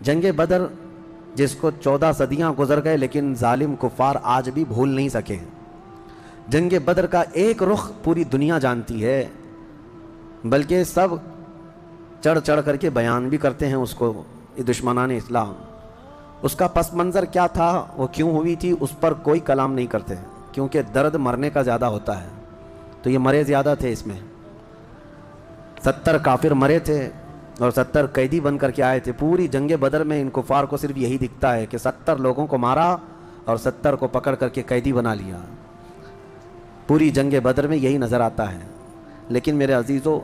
جنگ بدر جس کو 14 صدیاں گزر گئے لیکن ظالم کفار آج بھی بھول نہیں سکے. جنگ بدر کا ایک رخ پوری دنیا جانتی ہے، بلکہ سب چڑھ چڑھ کر کے بیان بھی کرتے ہیں اس کو، دشمنان اسلام. اس کا پس منظر کیا تھا، وہ کیوں ہوئی تھی، اس پر کوئی کلام نہیں کرتے، کیونکہ درد مرنے کا زیادہ ہوتا ہے. تو یہ مرے زیادہ تھے، اس میں 70 کافر مرے تھے اور 70 قیدی بن کر کے آئے تھے. پوری جنگ بدر میں ان کفار کو صرف یہی دکھتا ہے کہ 70 لوگوں کو مارا اور 70 کو پکڑ کر کے قیدی بنا لیا. پوری جنگ بدر میں یہی نظر آتا ہے. لیکن میرے عزیزو،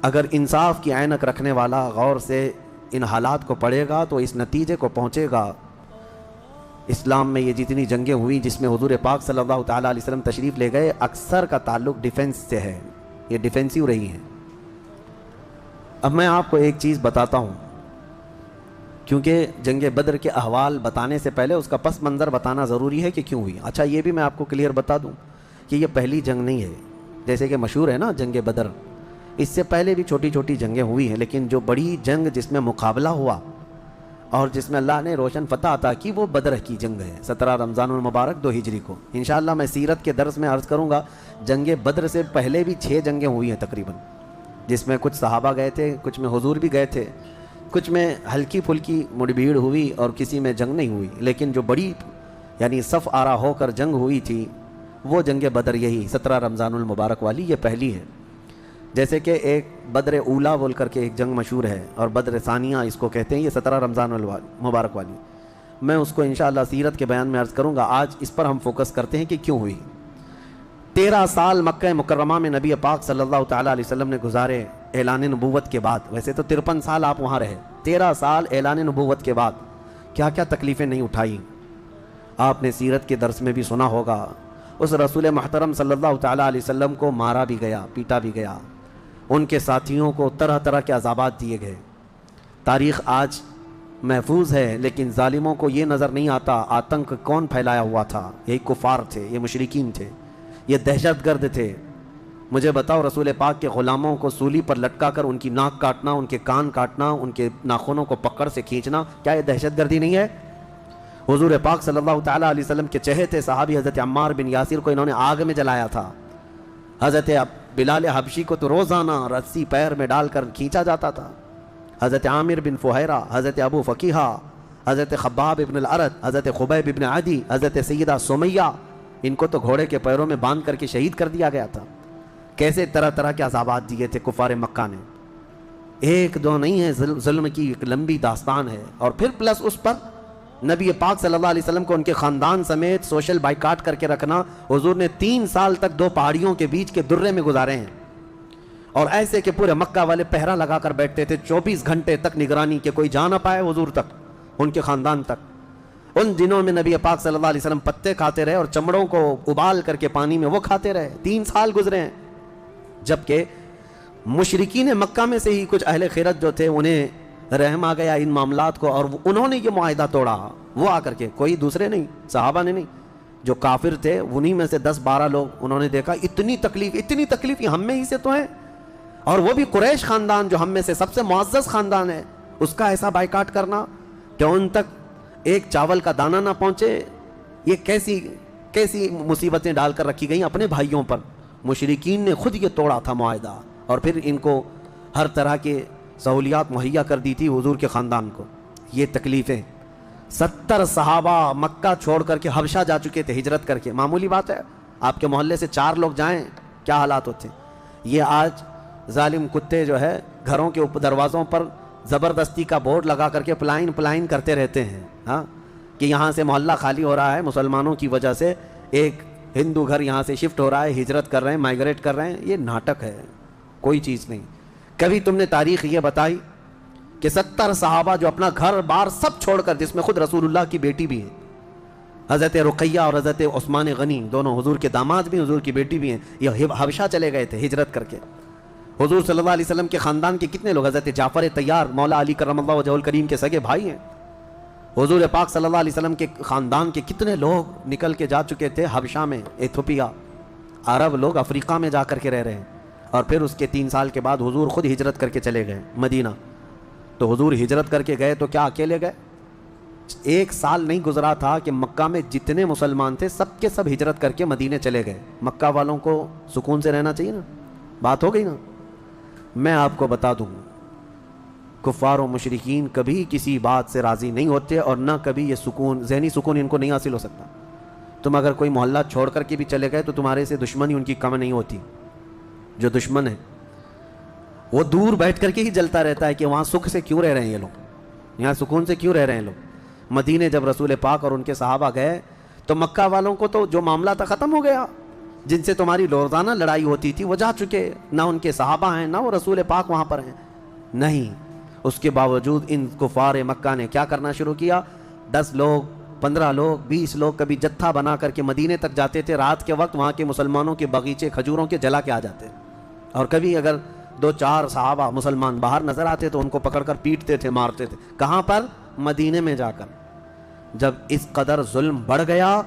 اگر انصاف کی عینک رکھنے والا غور سے ان حالات کو پڑھے گا تو اس نتیجے کو پہنچے گا، اسلام میں یہ جتنی جنگیں ہوئی جس میں حضور پاک صلی اللہ تعالیٰ علیہ وسلم تشریف لے گئے، اکثر کا تعلق ڈیفنس سے ہے، یہ ڈیفینسیو رہی ہیں. اب میں آپ کو ایک چیز بتاتا ہوں، کیونکہ جنگ بدر کے احوال بتانے سے پہلے اس کا پس منظر بتانا ضروری ہے کہ کیوں ہوئی. اچھا یہ بھی میں آپ کو کلیئر بتا دوں کہ یہ پہلی جنگ نہیں ہے. جیسے کہ مشہور ہے نا جنگ بدر، اس سے پہلے بھی چھوٹی چھوٹی جنگیں ہوئی ہیں، لیکن جو بڑی جنگ جس میں مقابلہ ہوا اور جس میں اللہ نے روشن فتح عطا کی، وہ بدر کی جنگ ہے، 17 رمضان المبارک 2 ہجری کو. انشاءاللہ میں سیرت کے درس میں عرض کروں گا، جنگ بدر سے پہلے بھی 6 جنگیں ہوئی ہیں تقریباً، جس میں کچھ صحابہ گئے تھے، کچھ میں حضور بھی گئے تھے، کچھ میں ہلکی پھلکی مڑ بھیڑ ہوئی اور کسی میں جنگ نہیں ہوئی. لیکن جو بڑی یعنی صف آرا ہو کر جنگ ہوئی تھی وہ جنگ بدر، یہی 17 رمضان المبارک والی، یہ پہلی ہے. جیسے کہ ایک بدر اولا بول کر کے ایک جنگ مشہور ہے اور بدر ثانیہ اس کو کہتے ہیں، یہ 17 رمضان المبارک والی. میں اس کو انشاءاللہ سیرت کے بیان میں عرض کروں گا. آج اس پر ہم فوکس کرتے ہیں کہ کیوں ہوئی. 13 سال مکہ مکرمہ میں نبی پاک صلی اللہ تعالیٰ علیہ وسلم نے گزارے اعلان نبوت کے بعد. ویسے تو 53 سال آپ وہاں رہے، 13 سال اعلان نبوت کے بعد کیا کیا تکلیفیں نہیں اٹھائی. آپ نے سیرت کے درس میں بھی سنا ہوگا، اس رسول محترم صلی اللہ تعالیٰ علیہ وسلم کو مارا بھی گیا، پیٹا بھی گیا، ان کے ساتھیوں کو طرح طرح کے عذابات دیے گئے. تاریخ آج محفوظ ہے، لیکن ظالموں کو یہ نظر نہیں آتا آتنک کون پھیلایا ہوا تھا. یہی کفار تھے، یہ مشرکین تھے، یہ دہشت گرد تھے. مجھے بتاؤ، رسول پاک کے غلاموں کو سولی پر لٹکا کر ان کی ناک کاٹنا، ان کے کان کاٹنا، ان کے ناخنوں کو پکڑ سے کھینچنا، کیا یہ دہشت گردی نہیں ہے؟ حضور پاک صلی اللہ تعالیٰ علیہ وسلم کے چہتے صحابی حضرت عمار بن یاسر کو انہوں نے آگ میں جلایا تھا. حضرت بلال حبشی کو تو روزانہ رسی پیر میں ڈال کر کھینچا جاتا تھا. حضرت عامر بن فہیرہ، حضرت ابو فقیہہ، حضرت خباب ابن الارت، حضرت خبیب ابن عدی، حضرت سیدہ سمیہ، ان کو تو گھوڑے کے پیروں میں باندھ کر کے شہید کر دیا گیا تھا. کیسے طرح طرح کے عذابات دیے تھے کفار مکہ نے. ایک دو نہیں ہے، ظلم کی ایک لمبی داستان ہے. اور پھر پلس اس پر نبی پاک صلی اللہ علیہ وسلم کو ان کے خاندان سمیت سوشل بائیکاٹ کر کے رکھنا. حضور نے 3 سال تک 2 پہاڑیوں کے بیچ کے درے میں گزارے ہیں، اور ایسے کہ پورے مکہ والے پہرا لگا کر بیٹھتے تھے 24 گھنٹے تک نگرانی کے کوئی جا نہ پائے حضور تک، ان کے خاندان تک. ان دنوں میں نبی پاک صلی اللہ علیہ وسلم پتے کھاتے رہے اور چمڑوں کو ابال کر کے پانی میں وہ کھاتے رہے. 3 سال گزرے ہیں. جبکہ مشرکین مکہ میں سے ہی کچھ اہل خیرت جو تھے انہیں رحم آ گیا ان معاملات کو، اور انہوں نے یہ معاہدہ توڑا. وہ آ کر کے، کوئی دوسرے نہیں، صحابہ نے نہیں، جو کافر تھے انہی میں سے 10-12 لوگ، انہوں نے دیکھا اتنی تکلیف یہ ہم میں ہی سے تو ہے، اور وہ بھی قریش خاندان جو ہم میں سے سب سے معزز خاندان ہے، اس کا ایسا بائیکاٹ کرنا کہ ان تک ایک چاول کا دانہ نہ پہنچے. یہ کیسی مصیبتیں ڈال کر رکھی گئیں اپنے بھائیوں پر. مشرکین نے خود یہ توڑا تھا معاہدہ، اور پھر ان کو ہر طرح کے سہولیات مہیا کر دی تھی حضور کے خاندان کو. یہ تکلیفیں. 70 صحابہ مکہ چھوڑ کر کے حبشہ جا چکے تھے ہجرت کر کے. معمولی بات ہے، آپ کے محلے سے 4 لوگ جائیں کیا حالات ہوتے. یہ آج ظالم کتے جو ہے گھروں کے دروازوں پر زبردستی کا بورڈ لگا کر کے پلائن کرتے رہتے ہیں، ہاں، کہ یہاں سے محلہ خالی ہو رہا ہے مسلمانوں کی وجہ سے، ایک ہندو گھر یہاں سے شفٹ ہو رہا ہے، ہجرت کر رہے ہیں، مائیگریٹ کر رہے ہیں. یہ ناٹک ہے، کوئی چیز نہیں. کبھی تم نے تاریخ یہ بتائی کہ 70 صحابہ جو اپنا گھر بار سب چھوڑ کر، جس میں خود رسول اللہ کی بیٹی بھی ہے، حضرت رقیہ اور حضرت عثمان غنی، دونوں حضور کے داماد بھی، حضور کی بیٹی بھی ہیں، یہ حبشہ چلے گئے تھے ہجرت کر کے. حضور صلی اللہ علیہ وسلم کے خاندان کے کتنے لوگ، حضرت جعفر طیار مولا علی کرم اللہ وجہہ الکریم کے سگے بھائی ہیں. حضور پاک صلی اللہ علیہ وسلم کے خاندان کے کتنے لوگ نکل کے جا چکے تھے حبشہ میں، ایتھوپیا، عرب لوگ افریقہ میں جا کر کے رہ رہے ہیں. اور پھر اس کے 3 سال کے بعد حضور خود ہجرت کر کے چلے گئے مدینہ. تو حضور ہجرت کر کے گئے تو کیا اکیلے گئے؟ 1 سال نہیں گزرا تھا کہ مکہ میں جتنے مسلمان تھے سب کے سب ہجرت کر کے مدینے چلے گئے۔ مکہ والوں کو سکون سے رہنا چاہیے نا، بات ہو گئی نا۔ میں آپ کو بتا دوں، کفار و مشرکین کبھی کسی بات سے راضی نہیں ہوتے، اور نہ کبھی یہ سکون، ذہنی سکون ان کو نہیں حاصل ہو سکتا۔ تم اگر کوئی محلہ چھوڑ کر کے بھی چلے گئے تو تمہارے سے دشمنی ان کی کم نہیں ہوتی۔ جو دشمن ہے وہ دور بیٹھ کر کے ہی جلتا رہتا ہے کہ وہاں سکھ سے کیوں رہ رہے ہیں یہ لوگ، یہاں سکون سے کیوں رہ رہے ہیں لوگ۔ مدینے جب رسول پاک اور ان کے صحابہ گئے تو مکہ والوں کو تو جو معاملہ تھا ختم ہو گیا، جن سے تمہاری روزانہ لڑائی ہوتی تھی وہ جا چکے، نہ ان کے صحابہ ہیں نہ وہ رسول پاک وہاں پر ہیں، نہیں۔ اس کے باوجود ان کفار مکہ نے کیا کرنا شروع کیا؟ 10 لوگ 15 لوگ 20 لوگ کبھی جتھا بنا کر کے مدینے تک جاتے تھے، رات کے وقت وہاں کے مسلمانوں کے باغیچے کھجوروں کے جلا کے آ جاتے، اور کبھی اگر 2-4 صحابہ مسلمان باہر نظر آتے تو ان کو پکڑ کر پیٹتے تھے، مارتے تھے۔ کہاں پر؟ مدینے میں جا کر۔ جب اس قدر ظلم بڑھ گیا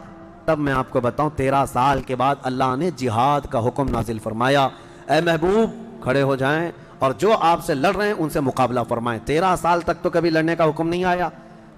تب میں آپ کو بتاؤں 13 سال کے بعد اللہ نے جہاد کا حکم نازل فرمایا، اے محبوب کھڑے ہو جائیں اور جو آپ سے لڑ رہے ہیں ان سے مقابلہ فرمائیں۔ 13 سال تک تو کبھی لڑنے کا حکم نہیں آیا۔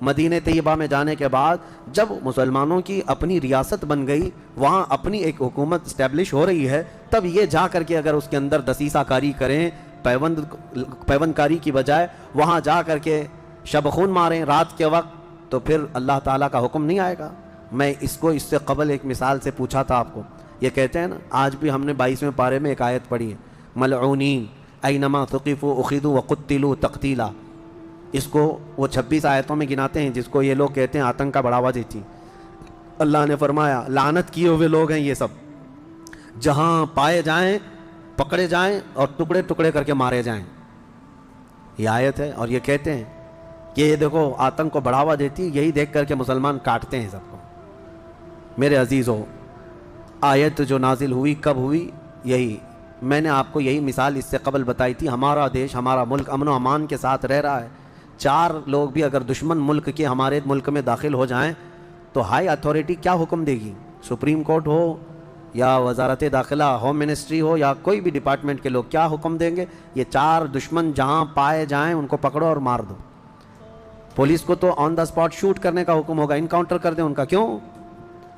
مدینہ طیبہ میں جانے کے بعد جب مسلمانوں کی اپنی ریاست بن گئی، وہاں اپنی ایک حکومت اسٹیبلش ہو رہی ہے، تب یہ جا کر کے اگر اس کے اندر دسیسہ کاری کریں، پیوند کاری کی بجائے وہاں جا کر کے شب خون ماریں رات کے وقت، تو پھر اللہ تعالیٰ کا حکم نہیں آئے گا۔ میں اس کو اس سے قبل ایک مثال سے پوچھا تھا آپ کو، یہ کہتے ہیں نا، آج بھی ہم نے 22ویں پارے میں ایک آیت پڑھی ہے، ملعونین اینما ثقفوا اخذوا وقتلوا تقتیلا۔ اس کو وہ 26 آیتوں میں گناتے ہیں، جس کو یہ لوگ کہتے ہیں آتنک کا بڑھاوا دیتی۔ اللہ نے فرمایا لعنت کیے ہوئے لوگ ہیں یہ سب، جہاں پائے جائیں پکڑے جائیں اور ٹکڑے ٹکڑے کر کے مارے جائیں۔ یہ آیت ہے، اور یہ کہتے ہیں کہ یہ دیکھو آتنک کو بڑھاوا دیتی، یہی دیکھ کر کے مسلمان کاٹتے ہیں سب کو۔ میرے عزیزو، آیت جو نازل ہوئی کب ہوئی؟ یہی میں نے آپ کو یہی مثال اس سے قبل بتائی تھی۔ ہمارا دیش، ہمارا ملک امن و امان کے ساتھ رہ رہا ہے، 4 لوگ بھی اگر دشمن ملک کے ہمارے ملک میں داخل ہو جائیں تو ہائی اتھارٹی کیا حکم دے گی؟ سپریم کورٹ ہو یا وزارت داخلہ، ہوم منسٹری ہو، یا کوئی بھی ڈپارٹمنٹ کے لوگ کیا حکم دیں گے؟ یہ 4 دشمن جہاں پائے جائیں ان کو پکڑو اور مار دو۔ پولیس کو تو آن دا اسپاٹ شوٹ کرنے کا حکم ہوگا، انکاؤنٹر کر دیں ان کا۔ کیوں؟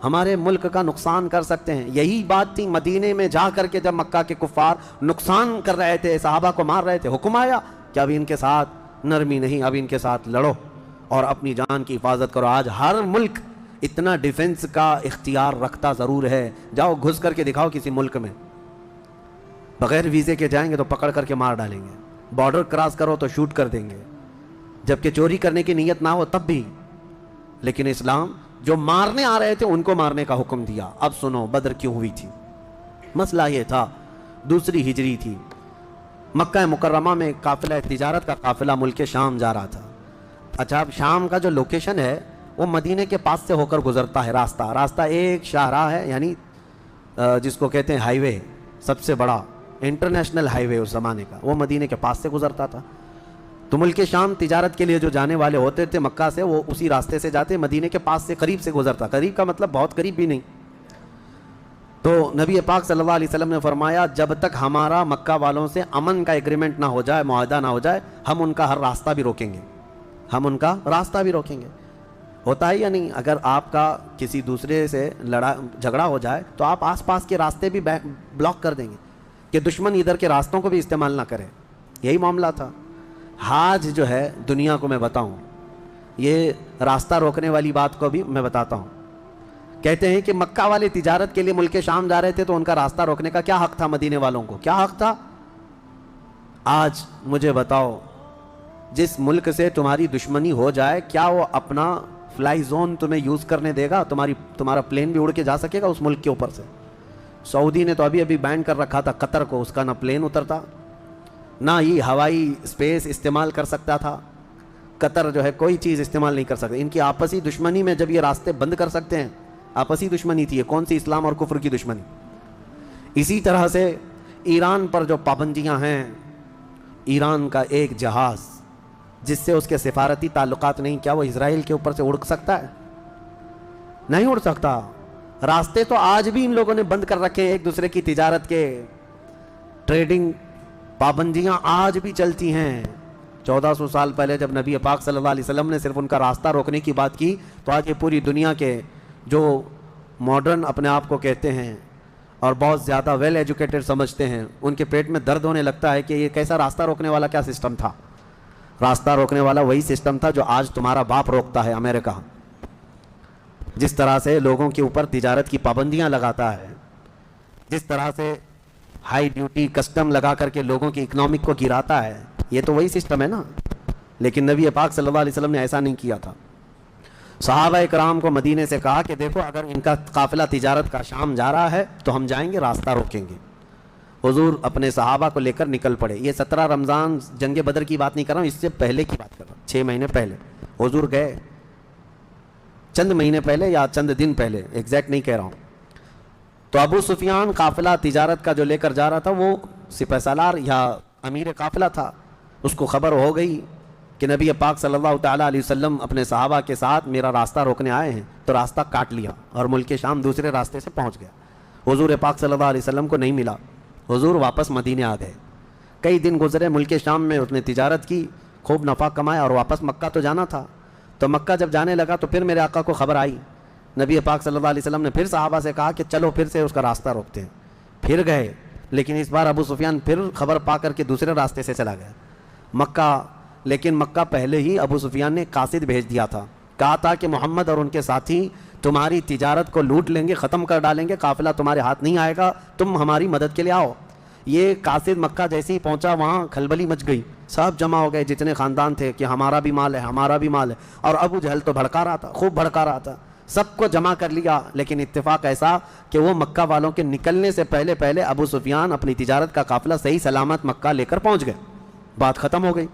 ہمارے ملک کا نقصان کر سکتے ہیں۔ یہی بات تھی مدینے میں جا کر کے جب مکہ کے کفار نقصان کر رہے تھے، صحابہ کو مار رہے تھے، حکم آیا کہ اب ان کے ساتھ نرمی نہیں، اب ان کے ساتھ لڑو اور اپنی جان کی حفاظت کرو۔ آج ہر ملک اتنا ڈیفنس کا اختیار رکھتا ضرور ہے، جاؤ گھس کر کے دکھاؤ کسی ملک میں، بغیر ویزے کے جائیں گے تو پکڑ کر کے مار ڈالیں گے، بارڈر کراس کرو تو شوٹ کر دیں گے، جبکہ چوری کرنے کی نیت نہ ہو تب بھی۔ لیکن اسلام جو مارنے آ رہے تھے ان کو مارنے کا حکم دیا۔ اب سنو بدر کیوں ہوئی تھی؟ مسئلہ یہ تھا، 2 ہجری تھی، مکہ مکرمہ میں قافلہ تجارت کا قافلہ ملک شام جا رہا تھا۔ اچھا، اب شام کا جو لوکیشن ہے وہ مدینے کے پاس سے ہو کر گزرتا ہے، راستہ ایک شاہراہ ہے، یعنی جس کو کہتے ہیں ہائی وے، سب سے بڑا انٹرنیشنل ہائی وے اس زمانے کا، وہ مدینے کے پاس سے گزرتا تھا۔ تو ملک شام تجارت کے لیے جو جانے والے ہوتے تھے مکہ سے، وہ اسی راستے سے جاتے، مدینے کے پاس سے قریب سے گزرتا، قریب کا مطلب بہت قریب بھی نہیں۔ تو نبی پاک صلی اللہ علیہ وسلم نے فرمایا جب تک ہمارا مکہ والوں سے امن کا ایگریمنٹ نہ ہو جائے، معاہدہ نہ ہو جائے، ہم ان کا ہر راستہ بھی روکیں گے، ہم ان کا راستہ بھی روکیں گے۔ ہوتا ہے یا نہیں؟ اگر آپ کا کسی دوسرے سے جھگڑا ہو جائے تو آپ آس پاس کے راستے بھی بلاک کر دیں گے کہ دشمن ادھر کے راستوں کو بھی استعمال نہ کرے۔ یہی معاملہ تھا۔ حاج جو ہے دنیا کو میں بتاؤں، یہ راستہ روکنے والی بات کو بھی میں بتاتا ہوں۔ کہتے ہیں کہ مکہ والے تجارت کے لیے ملک شام جا رہے تھے تو ان کا راستہ روکنے کا کیا حق تھا؟ مدینے والوں کو کیا حق تھا؟ آج مجھے بتاؤ، جس ملک سے تمہاری دشمنی ہو جائے کیا وہ اپنا فلائی زون تمہیں یوز کرنے دے گا؟ تمہارا پلین بھی اڑ کے جا سکے گا اس ملک کے اوپر سے؟ سعودی نے تو ابھی بین کر رکھا تھا قطر کو، اس کا نہ پلین اترتا نہ ہی ہوائی اسپیس استعمال کر سکتا تھا۔ قطر جو ہے کوئی چیز استعمال نہیں کر سکتا۔ ان کی آپسی دشمنی میں جب یہ راستے بند کر سکتے ہیں، آپسی دشمنی تھی، یہ کون سی اسلام اور کفر کی دشمنی؟ اسی طرح سے ایران پر جو پابندیاں ہیں، ایران کا ایک جہاز جس سے اس کے سفارتی تعلقات نہیں، کیا وہ اسرائیل کے اوپر سے اڑ سکتا ہے؟ نہیں اڑ سکتا۔ راستے تو آج بھی ان لوگوں نے بند کر رکھے ہیں، ایک دوسرے کی تجارت کے، ٹریڈنگ پابندیاں آج بھی چلتی ہیں۔ 1400 سال پہلے جب نبی پاک صلی اللہ علیہ وسلم نے صرف ان کا راستہ روکنے کی بات کی تو آج یہ پوری دنیا کے جو ماڈرن اپنے آپ کو کہتے ہیں اور بہت زیادہ ویل ایجوکیٹڈ سمجھتے ہیں، ان کے پیٹ میں درد ہونے لگتا ہے کہ یہ کیسا راستہ روکنے والا کیا سسٹم تھا۔ راستہ روکنے والا وہی سسٹم تھا جو آج تمہارا باپ روکتا ہے امریکہ، جس طرح سے لوگوں کے اوپر تجارت کی پابندیاں لگاتا ہے، جس طرح سے ہائی ڈیوٹی کسٹم لگا کر کے لوگوں کی اکنامک کو گراتا ہے، یہ تو وہی سسٹم ہے نا۔ لیکن نبی پاک صلی اللہ علیہ وسلم نے ایسا نہیں کیا تھا۔ صحابہ اکرام کو مدینے سے کہا کہ دیکھو اگر ان کا قافلہ تجارت کا شام جا رہا ہے تو ہم جائیں گے، راستہ روکیں گے۔ حضور اپنے صحابہ کو لے کر نکل پڑے۔ یہ 17 رمضان جنگ بدر کی بات نہیں کر رہا ہوں، اس سے پہلے کی بات کر رہا ہوں، 6 مہینے پہلے حضور گئے، چند مہینے پہلے یا چند دن پہلے، ایگزیکٹ نہیں کہہ رہا ہوں۔ تو ابو سفیان قافلہ تجارت کا جو لے کر جا رہا تھا وہ سپہ سالار یا امیر قافلہ تھا، اس کو خبر ہو گئی کہ نبی پاک صلی اللہ تعالیٰ علیہ وسلم اپنے صحابہ کے ساتھ میرا راستہ روکنے آئے ہیں، تو راستہ کاٹ لیا اور ملک شام دوسرے راستے سے پہنچ گیا۔ حضور پاک صلی اللہ علیہ وسلم کو نہیں ملا، حضور واپس مدینے آ گئے۔ کئی دن گزرے، ملک شام میں اس نے تجارت کی، خوب نفع کمایا اور واپس مکہ تو جانا تھا۔ تو مکہ جب جانے لگا تو پھر میرے آقا کو خبر آئی، نبی پاک صلی اللہ علیہ وسلم نے پھر صحابہ سے کہا کہ چلو پھر سے اس کا راستہ روکتے ہیں۔ پھر گئے، لیکن اس بار ابو سفیان پھر خبر پا کر کے دوسرے راستے سے چلا گیا مکہ۔ لیکن مکہ پہلے ہی ابو سفیان نے قاصد بھیج دیا تھا، کہا تھا کہ محمد اور ان کے ساتھی تمہاری تجارت کو لوٹ لیں گے، ختم کر ڈالیں گے، قافلہ تمہارے ہاتھ نہیں آئے گا، تم ہماری مدد کے لیے آؤ۔ یہ قاصد مکہ جیسے ہی پہنچا وہاں کھلبلی مچ گئی، سب جمع ہو گئے جتنے خاندان تھے کہ ہمارا بھی مال ہے، ہمارا بھی مال ہے۔ اور ابو جہل تو بھڑکا رہا تھا، خوب بھڑکا رہا تھا، سب کو جمع کر لیا۔ لیکن اتفاق ایسا کہ وہ مکہ والوں کے نکلنے سے پہلے پہلے ابو سفیان اپنی تجارت کا قافلہ صحیح سلامت مکہ لے کر پہنچ گئے، بات ختم ہو گئی،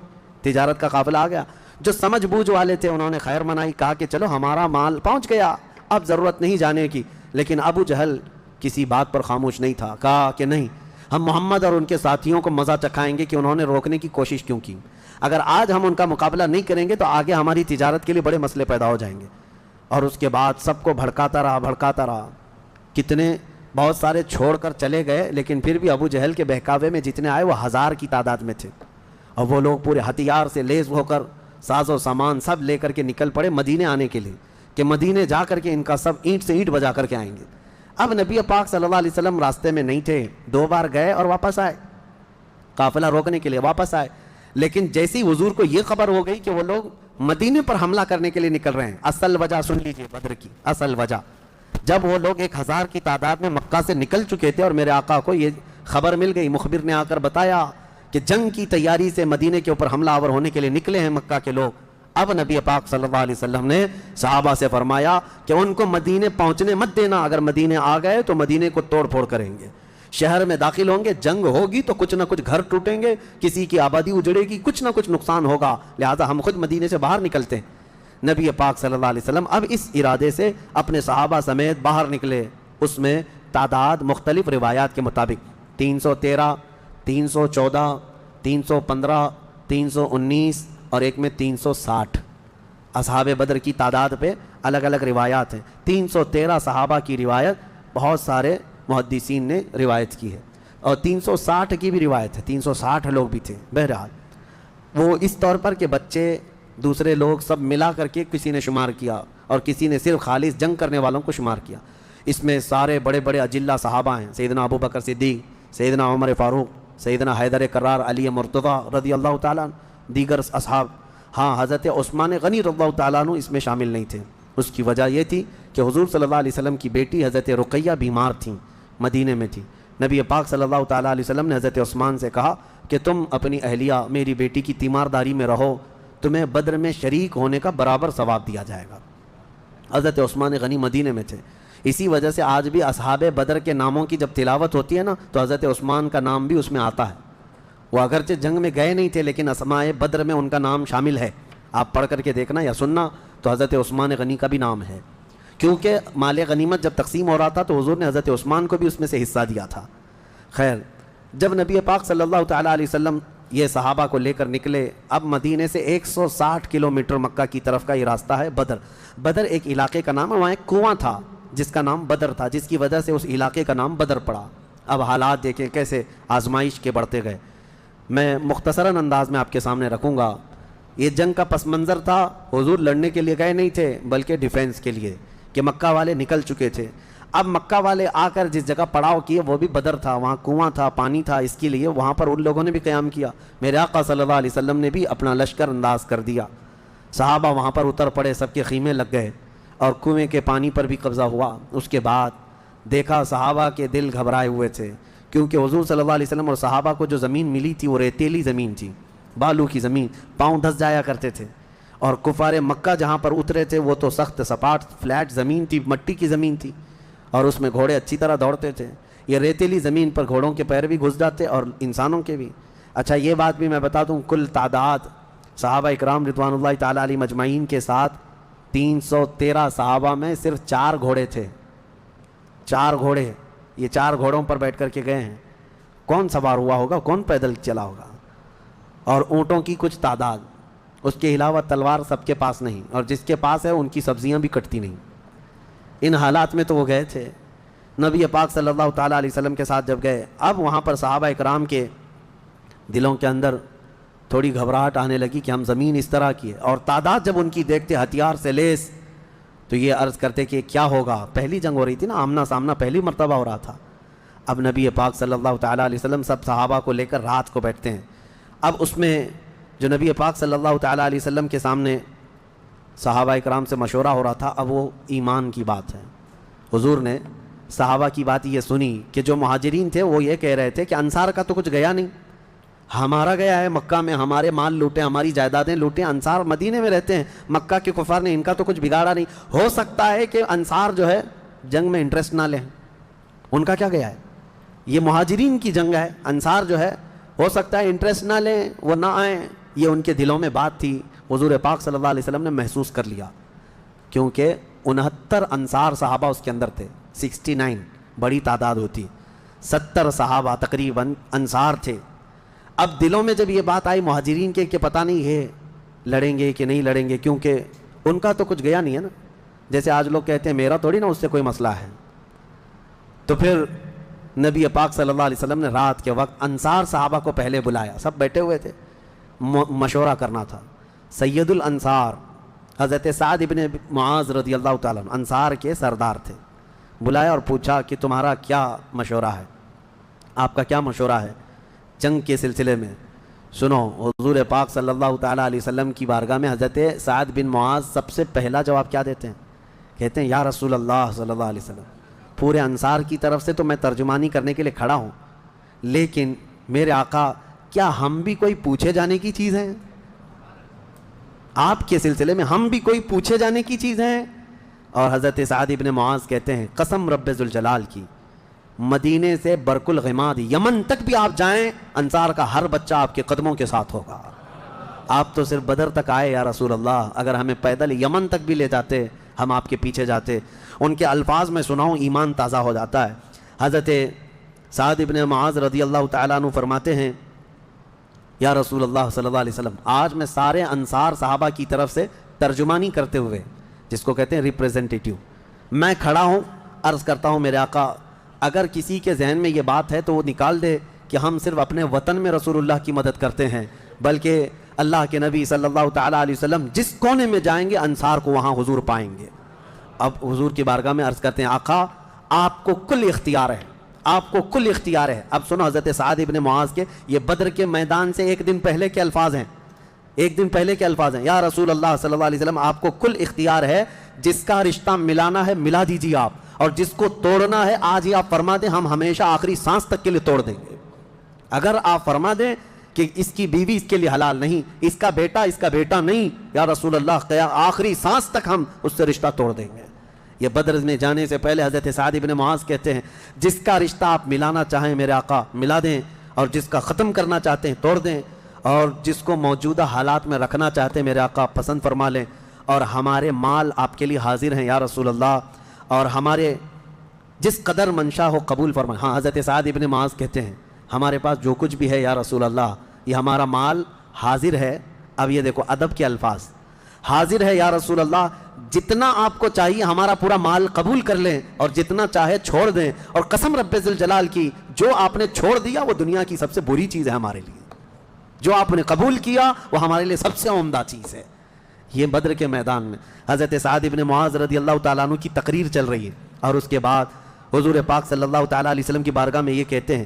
تجارت کا قافلہ آ گیا۔ جو سمجھ بوجھ والے تھے انہوں نے خیر منائی، کہا کہ چلو ہمارا مال پہنچ گیا، اب ضرورت نہیں جانے کی۔ لیکن ابو جہل کسی بات پر خاموش نہیں تھا، کہا کہ نہیں، ہم محمد اور ان کے ساتھیوں کو مزہ چکھائیں گے کہ انہوں نے روکنے کی کوشش کیوں کی۔ اگر آج ہم ان کا مقابلہ نہیں کریں گے تو آگے ہماری تجارت کے لیے بڑے مسئلے پیدا ہو جائیں گے۔ اور اس کے بعد سب کو بھڑکاتا رہا، کتنے بہت سارے چھوڑ کر چلے گئے، لیکن پھر بھی ابو جہل کے بہکاوے میں جتنے آئے وہ 1000 کی تعداد میں تھے، اور وہ لوگ پورے ہتھیار سے لیس ہو کر ساز و سامان سب لے کر کے نکل پڑے مدینے آنے کے لیے، کہ مدینے جا کر کے ان کا سب اینٹ سے اینٹ بجا کر کے آئیں گے۔ اب نبی پاک صلی اللہ علیہ وسلم راستے میں نہیں تھے، 2 بار گئے اور واپس آئے، قافلہ روکنے کے لیے واپس آئے۔ لیکن جیسی حضور کو یہ خبر ہو گئی کہ وہ لوگ مدینے پر حملہ کرنے کے لیے نکل رہے ہیں، اصل وجہ سن لیجئے بدر کی اصل وجہ۔ جب وہ لوگ 1000 کی تعداد میں مکہ سے نکل چکے تھے اور میرے آقا کو یہ خبر مل گئی، مخبر نے آ کر بتایا کہ جنگ کی تیاری سے مدینے کے اوپر حملہ آور ہونے کے لیے نکلے ہیں مکہ کے لوگ۔ اب نبی پاک صلی اللہ علیہ وسلم نے صحابہ سے فرمایا کہ ان کو مدینے پہنچنے مت دینا، اگر مدینے آ گئے تو مدینے کو توڑ پھوڑ کریں گے، شہر میں داخل ہوں گے، جنگ ہوگی تو کچھ نہ کچھ گھر ٹوٹیں گے، کسی کی آبادی اجڑے گی، کچھ نہ کچھ نقصان ہوگا، لہذا ہم خود مدینے سے باہر نکلتے ہیں۔ نبی پاک صلی اللہ علیہ وسلم اب اس ارادے سے اپنے صحابہ سمیت باہر نکلے۔ اس میں تعداد مختلف روایات کے مطابق 313، 314، 315، 319 اور ایک میں 360 اصحاب بدر کی تعداد پہ الگ الگ روایات ہیں۔ 313 صحابہ کی روایت بہت سارے محدثین نے روایت کی ہے، اور 360 کی بھی روایت ہے، 360 لوگ بھی تھے۔ بہرحال وہ اس طور پر کہ بچے دوسرے لوگ سب ملا کر کے کسی نے شمار کیا اور کسی نے صرف خالص جنگ کرنے والوں کو شمار کیا۔ اس میں سارے بڑے بڑے اجلہ صحابہ ہیں، سیدنا ابو بکر صدیق، سیدنا عمر فاروق، سیدنا حیدر کرار، علی مرتضیٰ رضی اللہ تعالیٰ عنہ، دیگر اصحاب۔ ہاں، حضرت عثمان غنی رضی اللہ تعالیٰ عنہ اس میں شامل نہیں تھے۔ اس کی وجہ یہ تھی کہ حضور صلی اللہ علیہ وسلم کی بیٹی حضرت رقیہ بیمار تھیں، مدینے میں تھی۔ نبی پاک صلی اللہ تعالیٰ علیہ وسلم نے حضرت عثمان سے کہا کہ تم اپنی اہلیہ میری بیٹی کی تیمارداری میں رہو، تمہیں بدر میں شریک ہونے کا برابر ثواب دیا جائے گا۔ حضرت عثمان غنی مدینے میں تھے، اسی وجہ سے آج بھی اصحاب بدر کے ناموں کی جب تلاوت ہوتی ہے نا تو حضرت عثمان کا نام بھی اس میں آتا ہے۔ وہ اگرچہ جنگ میں گئے نہیں تھے لیکن اسماء بدر میں ان کا نام شامل ہے، آپ پڑھ کر کے دیکھنا یا سننا تو حضرت عثمان غنی کا بھی نام ہے، کیونکہ مال غنیمت جب تقسیم ہو رہا تھا تو حضور نے حضرت عثمان کو بھی اس میں سے حصہ دیا تھا۔ خیر، جب نبی پاک صلی اللہ تعالیٰ علیہ وسلم یہ صحابہ کو لے کر نکلے، اب مدینے سے 160 کلومیٹر مکہ کی طرف کا یہ راستہ ہے بدر۔ بدر ایک علاقے کا نام ہے، وہاں ایک کنواں تھا جس کا نام بدر تھا، جس کی وجہ سے اس علاقے کا نام بدر پڑا۔ اب حالات دیکھیں کیسے آزمائش کے بڑھتے گئے۔ میں مختصراً انداز میں آپ کے سامنے رکھوں گا۔ یہ جنگ کا پس منظر تھا، حضور لڑنے کے لیے گئے نہیں تھے بلکہ ڈیفینس کے لیے، کہ مکہ والے نکل چکے تھے۔ اب مکہ والے آ کر جس جگہ پڑاؤ کیے وہ بھی بدر تھا، وہاں کنواں تھا، پانی تھا، اس کے لیے وہاں پر ان لوگوں نے بھی قیام کیا۔ میرے آقا صلی اللہ علیہ وسلم نے بھی اپنا لشکر انداز کر دیا، صحابہ وہاں پر اتر پڑے، سب کے خیمے لگ گئے اور کنویں کے پانی پر بھی قبضہ ہوا۔ اس کے بعد دیکھا صحابہ کے دل گھبرائے ہوئے تھے، کیونکہ حضور صلی اللہ علیہ وسلم اور صحابہ کو جو زمین ملی تھی وہ ریتیلی زمین تھی، بالو کی زمین، پاؤں دھس جایا کرتے تھے، اور کفار مکہ جہاں پر اترے تھے وہ تو سخت سپاٹ فلیٹ زمین تھی، مٹی کی زمین تھی، اور اس میں گھوڑے اچھی طرح دوڑتے تھے۔ یہ ریتیلی زمین پر گھوڑوں کے پیر بھی گھس جاتے اور انسانوں کے بھی۔ اچھا یہ بات بھی میں بتا دوں، کل تعداد صحابہ اکرام رضوان اللہ تعالیٰ علیہ مجمعین کے ساتھ 313 صحابہ میں صرف 4 گھوڑے تھے، 4 گھوڑے، یہ 4 گھوڑوں پر بیٹھ کر کے گئے ہیں۔ کون سوار ہوا ہوگا، کون پیدل چلا ہوگا؟ اور اونٹوں کی کچھ تعداد، اس کے علاوہ تلوار سب کے پاس نہیں، اور جس کے پاس ہے ان کی سبزیاں بھی کٹتی نہیں۔ ان حالات میں تو وہ گئے تھے۔ نبی پاک صلی اللہ تعالیٰ علیہ وسلم کے ساتھ جب گئے، اب وہاں پر صحابہ اکرام کے دلوں کے اندر تھوڑی گھبراہٹ آنے لگی کہ ہم زمین اس طرح کی ہے، اور تعداد جب ان کی دیکھتے ہتھیار سے لیس، تو یہ عرض کرتے کہ کیا ہوگا۔ پہلی جنگ ہو رہی تھی نا، آمنا سامنا پہلی مرتبہ ہو رہا تھا۔ اب نبی پاک صلی اللہ تعالیٰ علیہ وسلم سب صحابہ کو لے کر رات کو بیٹھتے ہیں۔ اب اس میں جو نبی پاک صلی اللہ تعالیٰ علیہ وسلم کے سامنے صحابہ اکرام سے مشورہ ہو رہا تھا، اب وہ ایمان کی بات ہے۔ حضور نے صحابہ کی بات یہ سنی کہ جو مہاجرین تھے وہ یہ کہہ رہے تھے کہ انصار کا تو کچھ گیا نہیں، ہمارا گیا ہے، مکہ میں ہمارے مال لوٹے، ہماری جائیدادیں لوٹیں، انصار مدینے میں رہتے ہیں، مکہ کے کفار نے ان کا تو کچھ بگاڑا نہیں، ہو سکتا ہے کہ انصار جو ہے جنگ میں انٹرسٹ نہ لیں، ان کا کیا گیا ہے، یہ مہاجرین کی جنگ ہے، انصار جو ہے ہو سکتا ہے انٹرسٹ نہ لیں، وہ نہ آئیں، یہ ان کے دلوں میں بات تھی۔ حضور پاک صلی اللہ علیہ وسلم نے محسوس کر لیا، کیونکہ 69 انصار صحابہ اس کے اندر تھے، 69 بڑی تعداد ہوتی، 70 صحابہ تقریباً انصار تھے۔ اب دلوں میں جب یہ بات آئی مہاجرین کے کہ پتہ نہیں یہ لڑیں گے کہ نہیں لڑیں گے، کیونکہ ان کا تو کچھ گیا نہیں ہے نا، جیسے آج لوگ کہتے ہیں میرا تھوڑی نا اس سے کوئی مسئلہ ہے۔ تو پھر نبی پاک صلی اللہ علیہ وسلم نے رات کے وقت انصار صحابہ کو پہلے بلایا، سب بیٹھے ہوئے تھے، مشورہ کرنا تھا۔ سید الانصار حضرت سعد ابن معاذ رضی اللہ تعالیٰ عنہ انصار کے سردار تھے، بلایا اور پوچھا کہ تمہارا کیا مشورہ ہے، آپ کا کیا مشورہ ہے جنگ کے سلسلے میں۔ سنو، حضور پاک صلی اللہ تعالیٰ علیہ وسلم کی بارگاہ میں حضرت سعد بن معاذ سب سے پہلا جواب کیا دیتے ہیں؟ کہتے ہیں یا رسول اللہ صلی اللہ علیہ وسلم، پورے انصار کی طرف سے تو میں ترجمانی کرنے کے لیے کھڑا ہوں، لیکن میرے آقا کیا ہم بھی کوئی پوچھے جانے کی چیز ہیں؟ آپ کے سلسلے میں ہم بھی کوئی پوچھے جانے کی چیز ہیں؟ اور حضرت سعد ابن معاذ کہتے ہیں قسم رب ذوالجلال کی، مدینے سے برق الغماد یمن تک بھی آپ جائیں، انصار کا ہر بچہ آپ کے قدموں کے ساتھ ہوگا۔ آپ تو صرف بدر تک آئے یا رسول اللہ، اگر ہمیں پیدل یمن تک بھی لے جاتے ہم آپ کے پیچھے جاتے۔ ان کے الفاظ میں سناؤں، ایمان تازہ ہو جاتا ہے۔ حضرت سعد ابن معاذ رضی اللہ تعالیٰ عنہ فرماتے ہیں یا رسول اللہ صلی اللہ علیہ وسلم، آج میں سارے انصار صحابہ کی طرف سے ترجمانی کرتے ہوئے، جس کو کہتے ہیں ریپریزنٹیٹیو، میں کھڑا ہوں، عرض کرتا ہوں میرے آقا اگر کسی کے ذہن میں یہ بات ہے تو وہ نکال دے کہ ہم صرف اپنے وطن میں رسول اللہ کی مدد کرتے ہیں، بلکہ اللہ کے نبی صلی اللہ تعالیٰ علیہ وسلم جس کونے میں جائیں گے انصار کو وہاں حضور پائیں گے۔ اب حضور کی بارگاہ میں عرض کرتے ہیں آقا آپ کو کل اختیار ہے، آپ کو کل اختیار ہے۔ اب سنو حضرت سعد ابن معاذ کے یہ بدر کے میدان سے ایک دن پہلے کے الفاظ ہیں، ایک دن پہلے کے الفاظ ہیں، یا رسول اللہ صلی اللہ علیہ وسلم آپ کو کل اختیار ہے، جس کا رشتہ ملانا ہے ملا دیجیے آپ، اور جس کو توڑنا ہے آج ہی آپ فرما دیں، ہم ہمیشہ آخری سانس تک کے لیے توڑ دیں گے۔ اگر آپ فرما دیں کہ اس کی بیوی اس کے لیے حلال نہیں، اس کا بیٹا نہیں، یا رسول اللہ آخری سانس تک ہم اس سے رشتہ توڑ دیں گے۔ یہ بدر میں جانے سے پہلے حضرت سعد ابن معاذ کہتے ہیں جس کا رشتہ آپ ملانا چاہیں میرے آقا ملا دیں، اور جس کا ختم کرنا چاہتے ہیں توڑ دیں، اور جس کو موجودہ حالات میں رکھنا چاہتے ہیں میرے آقا پسند فرما لیں، اور ہمارے مال آپ کے لیے حاضر ہیں یا رسول اللہ، اور ہمارے جس قدر منشا ہو قبول فرمائیں۔ ہاں حضرت سعد ابن معاذ کہتے ہیں ہمارے پاس جو کچھ بھی ہے یا رسول اللہ یہ ہمارا مال حاضر ہے۔ اب یہ دیکھو ادب کے الفاظ، حاضر ہے یا رسول اللہ، جتنا آپ کو چاہیے ہمارا پورا مال قبول کر لیں اور جتنا چاہے چھوڑ دیں، اور قسم رب ذوالجلال کی جو آپ نے چھوڑ دیا وہ دنیا کی سب سے بری چیز ہے ہمارے لیے۔ جو آپ نے قبول کیا وہ ہمارے لیے سب سے عمدہ چیز ہے۔ یہ بدر کے میدان میں حضرت سعد ابن معاذ رضی اللہ تعالیٰ عنہ کی تقریر چل رہی ہے، اور اس کے بعد حضور پاک صلی اللہ تعالیٰ علیہ وسلم کی بارگاہ میں یہ کہتے ہیں،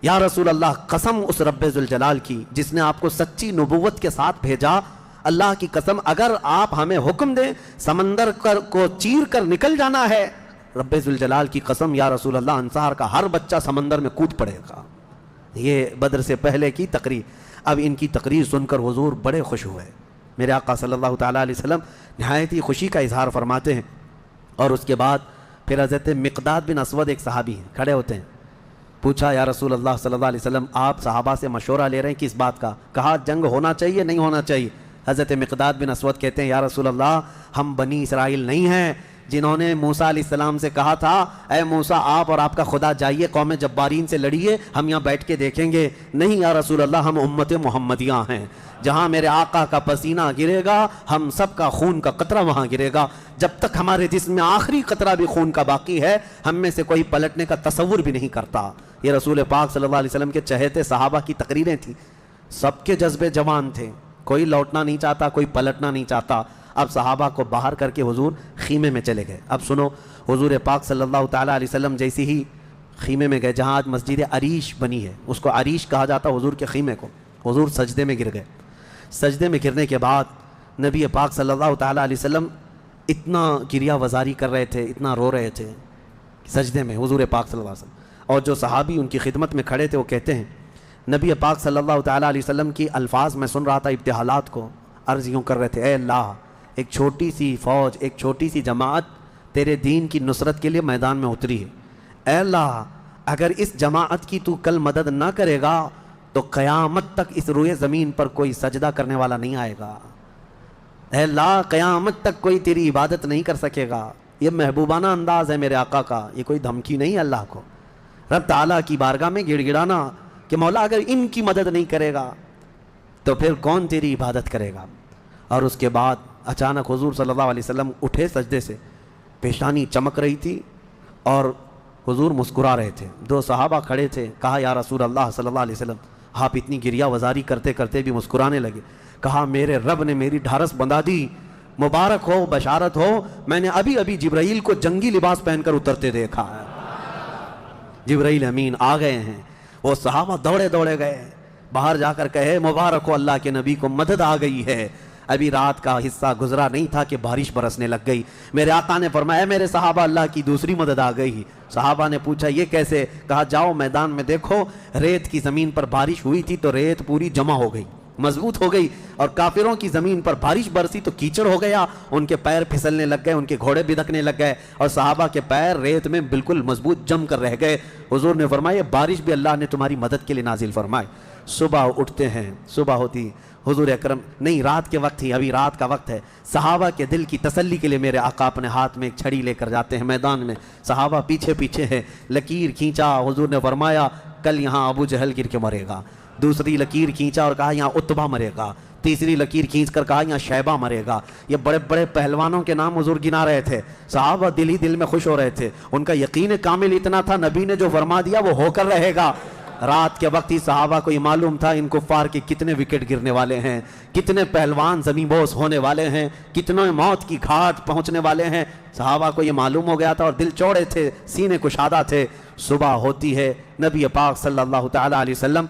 یا رسول اللہ، قسم اس رب ذوالجلال کی جس نے آپ کو سچی نبوت کے ساتھ بھیجا، اللہ کی قسم اگر آپ ہمیں حکم دیں سمندر کو چیر کر نکل جانا ہے، رب ذوالجلال کی قسم یا رسول اللہ، انصار کا ہر بچہ سمندر میں کود پڑے گا۔ یہ بدر سے پہلے کی تقریر۔ اب ان کی تقریر سن کر حضور بڑے خوش ہوئے۔ میرے آقا صلی اللہ تعالیٰ علیہ وسلم نہایت ہی خوشی کا اظہار فرماتے ہیں، اور اس کے بعد پھر حضرت مقداد بن اسود ایک صحابی ہیں، کھڑے ہوتے ہیں، پوچھا یا رسول اللہ صلی اللہ علیہ وسلم، آپ صحابہ سے مشورہ لے رہے ہیں کس بات کا؟ کہا جنگ ہونا چاہیے نہیں ہونا چاہیے؟ حضرت مقداد بن اسود کہتے ہیں یا رسول اللہ، ہم بنی اسرائیل نہیں ہیں جنہوں نے موسیٰ علیہ السلام سے کہا تھا اے موسیٰ آپ اور آپ کا خدا جائیے قوم جبارین سے لڑیے، ہم یہاں بیٹھ کے دیکھیں گے۔ نہیں یا رسول اللہ، ہم امت محمدیہ ہیں، جہاں میرے آقا کا پسینہ گرے گا ہم سب کا خون کا قطرہ وہاں گرے گا، جب تک ہمارے جسم میں آخری قطرہ بھی خون کا باقی ہے ہم میں سے کوئی پلٹنے کا تصور بھی نہیں کرتا۔ یہ رسول پاک صلی اللہ علیہ وسلم کے چہیتے صحابہ کی تقریریں تھیں، سب کے جذبے جوان تھے، کوئی لوٹنا نہیں چاہتا، کوئی پلٹنا نہیں چاہتا۔ اب صحابہ کو باہر کر کے حضور خیمے میں چلے گئے۔ اب سنو، حضور پاک صلی اللہ تعالیٰ علیہ وسلم جیسی ہی خیمے میں گئے، جہاں آج مسجد عریش بنی ہے، اس کو عریش کہا جاتا حضور کے خیمے کو۔ حضور سجدے میں گر گئے۔ سجدے میں گرنے کے بعد نبی پاک صلی اللہ تعالیٰ علیہ وسلم اتنا گریہ وزاری کر رہے تھے، اتنا رو رہے تھے سجدے میں حضور پاک صلی اللہ علیہ وسلم، اور جو صحابی ان کی خدمت میں کھڑے تھے وہ کہتے ہیں نبی پاک صلی اللہ تعالیٰ علیہ وسلم کی الفاظ میں سن رہا تھا، ابتحالات کو عرض یوں کر رہے تھے، اے اللہ، ایک چھوٹی سی فوج، ایک چھوٹی سی جماعت تیرے دین کی نصرت کے لیے میدان میں اتری ہے، اے اللہ اگر اس جماعت کی تو کل مدد نہ کرے گا تو قیامت تک اس روئے زمین پر کوئی سجدہ کرنے والا نہیں آئے گا، اے اللہ قیامت تک کوئی تیری عبادت نہیں کر سکے گا۔ یہ محبوبانہ انداز ہے میرے آقا کا، یہ کوئی دھمکی نہیں ہے اللہ کو، رب تعالیٰ کی بارگاہ میں گڑ گڑانا کہ مولا اگر ان کی مدد نہیں کرے گا تو پھر کون تیری عبادت کرے گا۔ اور اس کے بعد اچانک حضور صلی اللہ علیہ وسلم اٹھے سجدے سے، پیشانی چمک رہی تھی اور حضور مسکرا رہے تھے۔ دو صحابہ کھڑے تھے، کہا یا رسول اللہ صلی اللہ علیہ وسلم، آپ اتنی گریہ وزاری کرتے کرتے بھی مسکرانے لگے۔ کہا میرے رب نے میری ڈھارس بندھا دی، مبارک ہو، بشارت ہو، میں نے ابھی ابھی جبرائیل کو جنگی لباس پہن کر اترتے دیکھا ہے، جبرائیل امین آ گئے ہیں۔ وہ صحابہ دوڑے دوڑے گئے، باہر جا کر کہے مبارک ہو، اللہ کے نبی کو مدد آ گئی ہے۔ ابھی رات کا حصہ گزرا نہیں تھا کہ بارش برسنے لگ گئی۔ میرے آقا نے فرمایا میرے صحابہ اللہ کی دوسری مدد آ گئی۔ صحابہ نے پوچھا یہ کیسے؟ کہا جاؤ میدان میں دیکھو، ریت کی زمین پر بارش ہوئی تھی تو ریت پوری جمع ہو گئی، مضبوط ہو گئی، اور کافروں کی زمین پر بارش برسی تو کیچڑ ہو گیا، ان کے پیر پھسلنے لگ گئے، ان کے گھوڑے بدکنے لگ گئے، اور صحابہ کے پیر ریت میں بالکل مضبوط جم کر رہ گئے۔ حضور نے فرمایا بارش بھی اللہ نے تمہاری مدد کے لیے نازل فرمائے۔ صبح اٹھتے ہیں، صبح ہوتی، حضور اکرم نہیں رات کے وقت ہی، ابھی رات کا وقت ہے، صحابہ کے دل کی تسلی کے لیے میرے آقا اپنے ہاتھ میں ایک چھڑی لے کر جاتے ہیں میدان میں، صحابہ پیچھے پیچھے ہیں، لکیر کھینچا، حضور نے فرمایا کل یہاں ابو جہل گر کے مرے گا، دوسری لکیر کھینچا اور کہا یہاں عتبہ مرے گا، تیسری لکیر کھینچ کر کہا یہاں شیبہ مرے گا۔ یہ بڑے بڑے پہلوانوں کے نام حضور گنا رہے تھے، صحابہ دل ہی دل میں خوش ہو رہے تھے، ان کا یقین کامل اتنا تھا نبی نے جو فرما دیا وہ ہو کر رہے گا۔ رات کے وقت ہی صحابہ کو یہ معلوم تھا ان کفار کے کتنے وکٹ گرنے والے ہیں، کتنے پہلوان زمین بوس ہونے والے ہیں، کتنے موت کی گھاٹ پہنچنے والے ہیں، صحابہ کو یہ معلوم ہو گیا تھا، اور دل چوڑے تھے، سینے کشادہ تھے۔ صبح ہوتی ہے، نبی پاک صلی اللہ تعالیٰ علیہ وسلم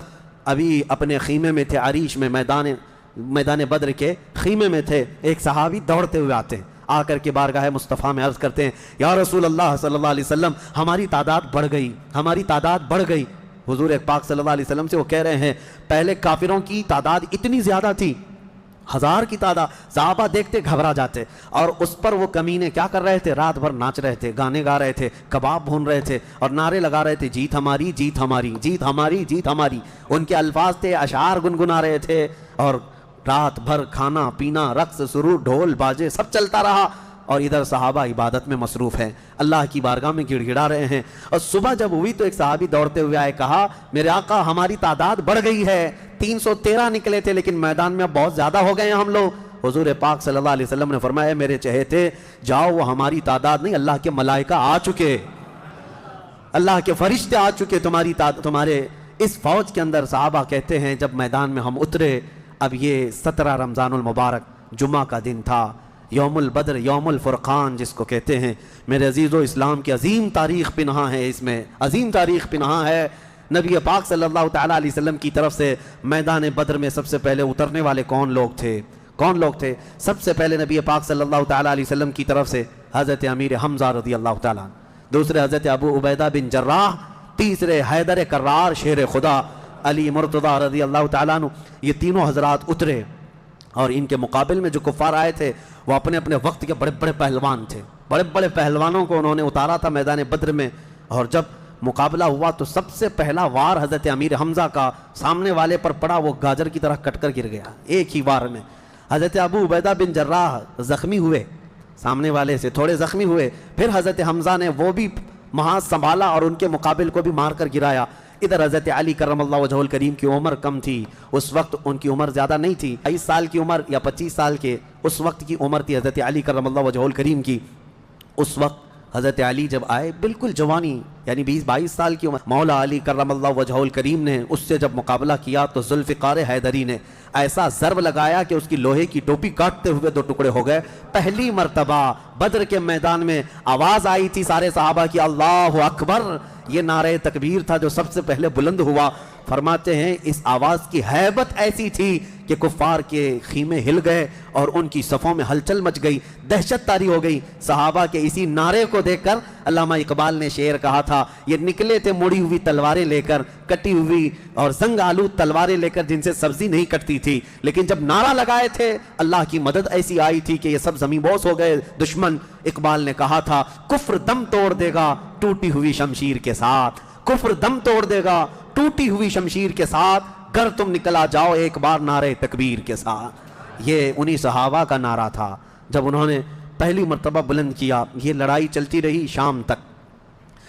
ابھی اپنے خیمے میں تھے، عریش میں، میدان بدر کے خیمے میں تھے۔ ایک صحابی دوڑتے ہوئے آتے ہیں، آ کر کے بارگاہ مصطفیٰ میں عرض کرتے ہیں یا رسول اللہ صلی اللہ علیہ وسلم ہماری تعداد بڑھ گئی، ہماری تعداد بڑھ گئی۔ حضور پاک صلی اللہ علیہ وسلم سے وہ کہہ رہے ہیں پہلے کافروں کی تعداد اتنی زیادہ تھی، 1000 کی تعداد، صحابہ دیکھتے گھبرا جاتے، اور اس پر وہ کمینے کیا کر رہے تھے؟ رات بھر ناچ رہے تھے، گانے گا رہے تھے، کباب بھون رہے تھے، اور نعرے لگا رہے تھے جیت ہماری، جیت ہماری، جیت ہماری، جیت ہماری۔ ان کے الفاظ تھے، اشعار گنگنا رہے تھے، اور رات بھر کھانا پینا، رقص سرور، ڈھول باجے سب چلتا رہا، اور ادھر صحابہ عبادت میں مصروف ہیں، اللہ کی بارگاہ میں گڑ گڑا رہے ہیں۔ اور صبح جب ہوئی تو ایک صحابی دوڑتے ہوئے آئے، کہا میرے آقا ہماری تعداد بڑھ گئی ہے، 313 نکلے تھے لیکن میدان میں اب بہت زیادہ ہو گئے ہیں ہم لوگ۔ حضور پاک صلی اللہ علیہ وسلم نے فرمایا میرے چہیتے جاؤ، وہ ہماری تعداد نہیں، اللہ کے ملائکہ آ چکے، اللہ کے فرشتے آ چکے تمہارے اس فوج کے اندر صحابہ کہتے ہیں جب میدان میں ہم اترے، اب یہ 17 رمضان المبارک جمعہ کا دن تھا، یوم البدر، یوم الفرقان جس کو کہتے ہیں۔ میرے عزیزو، اسلام کی عظیم تاریخ پنہاں ہے، اس میں عظیم تاریخ پنہاں ہے۔ نبی پاک صلی اللہ تعالیٰ علیہ وسلم کی طرف سے میدان بدر میں سب سے پہلے اترنے والے کون لوگ تھے؟ سب سے پہلے نبی پاک صلی اللہ تعالیٰ علیہ وسلم کی طرف سے حضرت امیر حمزہ رضی اللہ تعالیٰ، دوسرے حضرت ابو عبیدہ بن جراح، تیسرے حیدر کرار شیر خدا علی مرتضیٰ رضی اللہ تعالیٰ عنہ۔ یہ تینوں حضرات اترے، اور ان کے مقابل میں جو کفار آئے تھے وہ اپنے اپنے وقت کے بڑے بڑے پہلوان تھے، بڑے بڑے پہلوانوں کو انہوں نے اتارا تھا میدان بدر میں۔ اور جب مقابلہ ہوا تو سب سے پہلا وار حضرت امیر حمزہ کا سامنے والے پر پڑا، وہ گاجر کی طرح کٹ کر گر گیا ایک ہی وار میں۔ حضرت ابو عبیدہ بن جراح زخمی ہوئے، سامنے والے سے تھوڑے زخمی ہوئے، پھر حضرت حمزہ نے وہ بھی محاذ سنبھالا اور ان کے مقابل کو بھی مار کر گرایا۔ ادھر حضرت علی کرم اللہ وجہہ الکریم کی عمر کم تھی، اس وقت ان کی عمر زیادہ نہیں تھی، 22 سال کی عمر یا 25 سال کے اس وقت کی عمر تھی حضرت علی کرم اللہ وجہہ الکریم کی۔ اس وقت حضرت علی جب آئے بالکل جوانی، یعنی 20-22 سال کی عمر، مولا علی کرم اللہ وجہہ الکریم نے اس سے جب مقابلہ کیا تو ذوالفقار حیدری نے ایسا ضرب لگایا کہ اس کی لوہے کی ٹوپی کاٹتے ہوئے 2 ٹکڑے ہو گئے۔ پہلی مرتبہ بدر کے میدان میں آواز آئی تھی سارے صحابہ کی اللہ اکبر، یہ نعرہ تکبیر تھا جو سب سے پہلے بلند ہوا۔ فرماتے ہیں اس آواز کی ہیبت ایسی تھی کہ کفار کے خیمے ہل گئے اور ان کی صفوں میں ہلچل مچ گئی، دہشت طاری ہو گئی۔ صحابہ کے اسی نعرے کو دیکھ کر علامہ اقبال نے شعر کہا تھا، یہ نکلے تھے مڑی ہوئی تلواریں لے کر، کٹی ہوئی اور زنگ آلود تلواریں لے کر جن سے سبزی نہیں کٹتی تھی، لیکن جب نعرہ لگائے تھے اللہ کی مدد ایسی آئی تھی کہ یہ سب زمین بوس ہو گئے دشمن۔ اقبال نے کہا تھا کفر دم توڑ دے گا ٹوٹی ہوئی شمشیر کے ساتھ، کفر دم توڑ دے گا ٹوٹی ہوئی شمشیر کے ساتھ، گر تم نکلا جاؤ ایک بار نعرہ تکبیر کے ساتھ۔ یہ انہی صحابہ کا نعرہ تھا جب انہوں نے پہلی مرتبہ بلند کیا۔ یہ لڑائی چلتی رہی شام تک،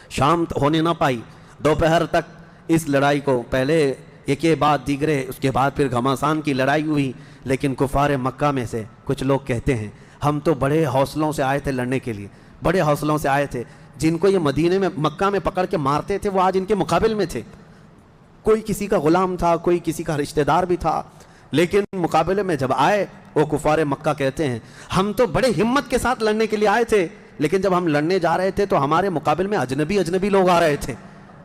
شام ہونے نہ پائی، دوپہر تک اس لڑائی کو پہلے ایک کے بعد دیگرے، اس کے بعد پھر گھماسان کی لڑائی ہوئی۔ لیکن کفار مکہ میں سے کچھ لوگ کہتے ہیں ہم تو بڑے حوصلوں سے آئے تھے لڑنے کے لیے، بڑے حوصلوں سے آئے تھے، جن کو یہ مدینے میں مکہ میں پکڑ کے مارتے تھے وہ آج ان کے مقابل میں تھے، کوئی کسی کا غلام تھا، کوئی کسی کا رشتہ دار بھی تھا، لیکن مقابلے میں جب آئے وہ کفار مکہ کہتے ہیں ہم تو بڑے ہمت کے ساتھ لڑنے کے لیے آئے تھے، لیکن جب ہم لڑنے جا رہے تھے تو ہمارے مقابل میں اجنبی لوگ آ رہے تھے،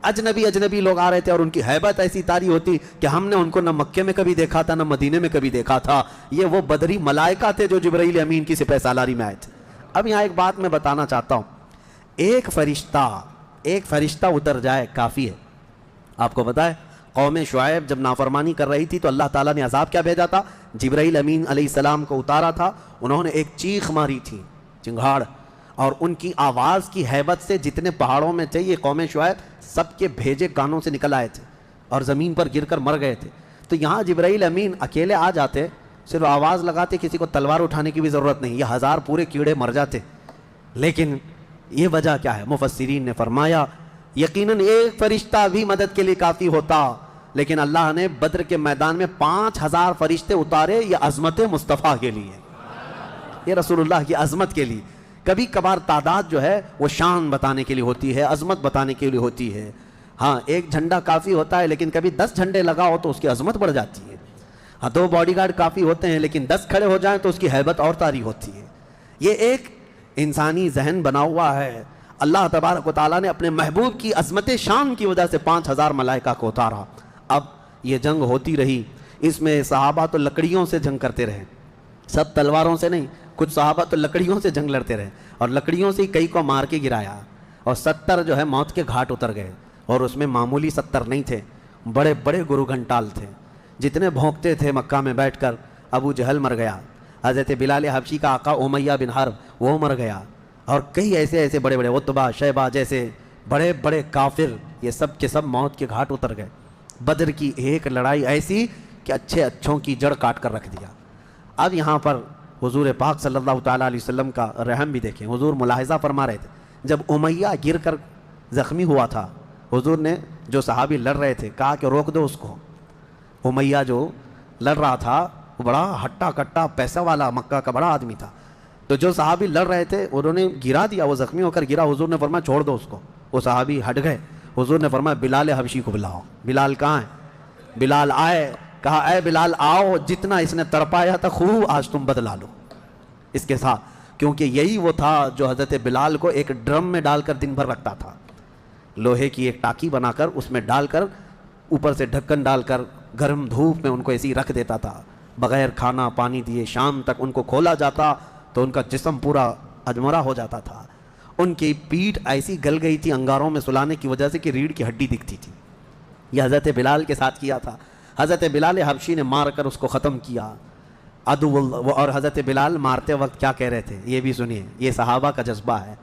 اجنبی لوگ آ رہے تھے، اور ان کی ہیبت ایسی طاری ہوتی کہ ہم نے ان کو نہ مکے میں کبھی دیکھا تھا نہ مدینے میں کبھی دیکھا تھا۔ یہ وہ بدری ملائکہ تھے جو جبرائیل امین کی سپہ سالاری میں آئے تھے۔ اب یہاں ایک بات میں بتانا چاہتا ہوں، ایک فرشتہ اتر جائے کافی ہے۔ آپ کو پتا ہے قوم شعیب جب نافرمانی کر رہی تھی تو اللہ تعالیٰ نے عذاب کیا بھیجا تھا؟ جبرائیل امین علیہ السلام کو اتارا تھا، انہوں نے ایک چیخ ماری تھی، چنگھاڑ، اور ان کی آواز کی ہیبت سے جتنے پہاڑوں میں تھے یہ قوم شعیب سب کے بھیجے کانوں سے نکل آئے تھے اور زمین پر گر کر مر گئے تھے۔ تو یہاں جبرائیل امین اکیلے آ جاتے، صرف آواز لگاتے، کسی کو تلوار اٹھانے کی بھی ضرورت نہیں، یہ 1000 پورے کیڑے مر جاتے۔ لیکن یہ وجہ کیا ہے؟ مفسرین نے فرمایا یقیناً ایک فرشتہ بھی مدد کے لیے کافی ہوتا، لیکن اللہ نے بدر کے میدان میں 5000 فرشتے اتارے، یہ عظمت مصطفیٰ کے لیے، یہ رسول اللہ کی عظمت کے لیے۔ کبھی کبھار تعداد جو ہے وہ شان بتانے کے لیے ہوتی ہے، عظمت بتانے کے لیے ہوتی ہے۔ ہاں ایک جھنڈا کافی ہوتا ہے، لیکن کبھی 10 جھنڈے لگاؤ تو اس کی عظمت بڑھ جاتی ہے۔ ہاں 2 باڈی گارڈ کافی ہوتے ہیں، لیکن 10 کھڑے ہو جائیں تو اس کی ہیبت اور طاری ہوتی ہے۔ یہ ایک انسانی ذہن بنا ہوا ہے۔ اللہ تبارک و تعالیٰ نے اپنے محبوب کی عظمت شان کی وجہ سے 5000 ملائکہ کو اتارا۔ اب یہ جنگ ہوتی رہی، اس میں صحابہ تو لکڑیوں سے جنگ کرتے رہے، سب تلواروں سے نہیں، کچھ صحابہ تو لکڑیوں سے جنگ لڑتے رہے، اور لکڑیوں سے کئی کو مار کے گرایا، اور 70 جو ہے موت کے گھاٹ اتر گئے۔ اور اس میں معمولی 70 نہیں تھے، بڑے بڑے گرو گھنٹال تھے، جتنے بھونکتے تھے مکہ میں بیٹھ کر۔ ابو جہل مر گیا، حضرت بلال حبشی کا آقا امیہ بن حرب وہ مر گیا، اور کئی ایسے بڑے بڑے عتبہ شیبہ جیسے بڑے بڑے کافر، یہ سب کے سب موت کے گھاٹ اتر گئے۔ بدر کی ایک لڑائی ایسی کہ اچھوں کی جڑ کاٹ کر رکھ دیا۔ اب یہاں پر حضور پاک صلی اللہ تعالیٰ علیہ وسلم کا رحم بھی دیکھیں۔ حضور ملاحظہ فرما رہے تھے، جب امیہ گر کر زخمی ہوا تھا، حضور نے جو صحابی لڑ رہے تھے کہا کہ روک دو اس کو۔ امیہ جو لڑ رہا تھا وہ بڑا ہٹا کٹا پیسہ والا مکہ کا بڑا آدمی تھا، تو جو صحابی لڑ رہے تھے انہوں نے گرا دیا، وہ زخمی ہو کر گرا، حضور نے فرمایا چھوڑ دو اس کو۔ وہ صحابی ہٹ گئے، حضور نے فرمایا بلال حبشی کو بلاؤ. بلال کہاں ہے؟ بلال آئے. کہا اے بلال آؤ, جتنا اس نے تڑپایا تھا خوب آج تم بدلا لو اس کے ساتھ. کیونکہ یہی وہ تھا جو حضرت بلال کو ایک ڈرم میں ڈال کر دن بھر رکھتا تھا, لوہے کی ایک ٹاکی بنا کر اس میں ڈال کر اوپر سے ڈھکن ڈال کر گرم دھوپ میں ان کو ایسی رکھ دیتا تھا بغیر کھانا پانی دیے. شام تک ان کو کھولا جاتا تو ان کا جسم پورا اجمرا ہو جاتا تھا. ان کی پیٹھ ایسی گل گئی تھی انگاروں میں سلانے کی وجہ سے کہ ریڑھ کی ہڈی دکھتی تھی. یہ حضرت بلال کے ساتھ کیا تھا. حضرت بلال حبشی نے مار کر اس کو ختم کیا. عدو اللہ. اور حضرت بلال مارتے وقت کیا کہہ رہے تھے یہ بھی سنیے, یہ صحابہ کا جذبہ ہے.